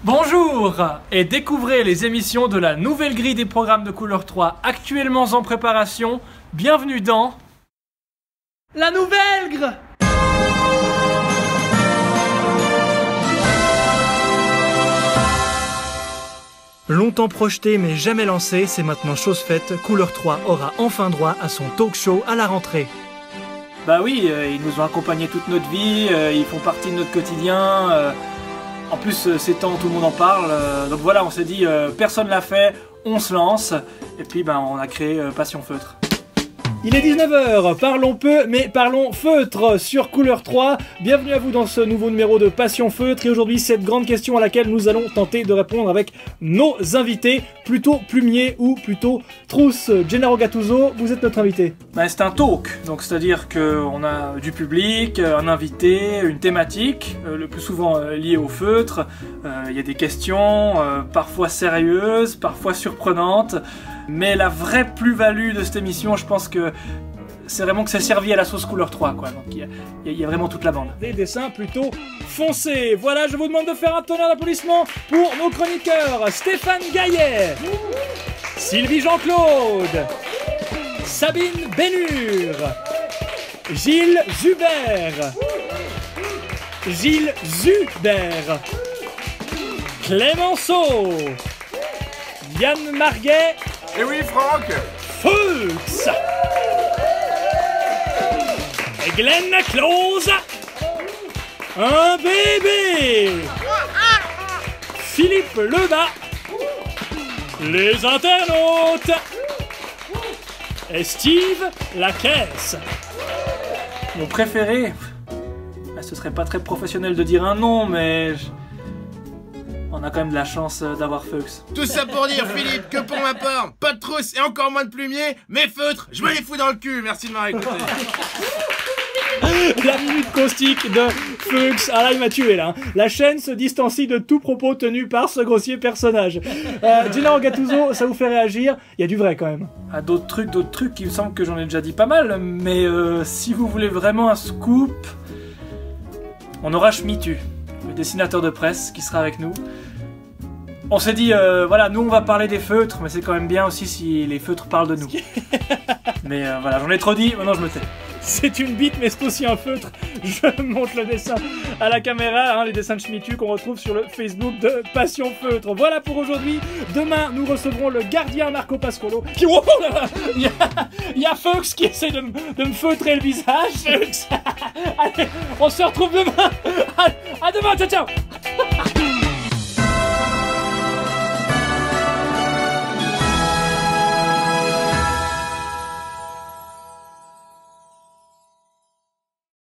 Bonjour et découvrez les émissions de la nouvelle grille des programmes de Couleur 3 actuellement en préparation. Bienvenue dans... La nouvelle grille. Longtemps projeté mais jamais lancé, c'est maintenant chose faite. Couleur 3 aura enfin droit à son talk show à la rentrée. Bah oui, ils nous ont accompagnés toute notre vie, ils font partie de notre quotidien. En plus, ces temps, tout le monde en parle. Donc voilà, on s'est dit, personne l'a fait, on se lance. Et puis on a créé Passion Feutre. Il est 19h, parlons peu mais parlons feutre sur Couleur 3. Bienvenue à vous dans ce nouveau numéro de Passion Feutre. Et aujourd'hui, cette grande question à laquelle nous allons tenter de répondre avec nos invités. Plutôt plumier ou plutôt trousse. Gennaro Gattuso, vous êtes notre invité. C'est un talk, donc c'est-à-dire qu'on a du public, un invité, une thématique, le plus souvent liée au feutre. Il y a des questions, parfois sérieuses, parfois surprenantes. Mais la vraie plus-value de cette émission, je pense que c'est vraiment que c'est servi à la sauce Couleur 3, quoi. Donc il y a vraiment toute la bande. Des dessins plutôt foncés. Voilà, je vous demande de faire un tonnerre d'applaudissements pour nos chroniqueurs Stéphane Gaillet, Sylvie Jean-Claude, Sabine Bénur, Gilles Zuber, Clémenceau, Yann Marguet. Et oui, Franck. Fuchs. Et Glenn Close. Un bébé. Philippe Lebas. Les internautes. Et Steve Lacaisse. Mon préféré. Ce serait pas très professionnel de dire un nom, mais... on a quand même de la chance d'avoir Fuchs. Tout ça pour dire, Philippe, que pour ma part, pas de trousse et encore moins de plumier, mais feutres, je me les fous dans le cul, merci de m'avoir écouté. La minute caustique de Fuchs, ah là il m'a tué là. La chaîne se distancie de tout propos tenu par ce grossier personnage. Gennaro Gattuso, ça vous fait réagir? Il y a du vrai quand même. D'autres trucs, il me semble que j'en ai déjà dit pas mal, mais si vous voulez vraiment un scoop, on aura Schmitu, le dessinateur de presse qui sera avec nous. On s'est dit, voilà, nous on va parler des feutres, mais c'est quand même bien aussi si les feutres parlent de nous. Mais voilà, j'en ai trop dit, maintenant je me tais. C'est une bite, mais c'est aussi un feutre. Je montre le dessin à la caméra, les dessins de Schmitu qu'on retrouve sur le Facebook de Passion Feutre. Voilà pour aujourd'hui. Demain, nous recevrons le gardien Marco Pascolo. Qui... Oh là là, il y a Fuchs qui essaie de me feutrer le visage. Fuchs. Allez, on se retrouve demain. À demain, ciao ciao.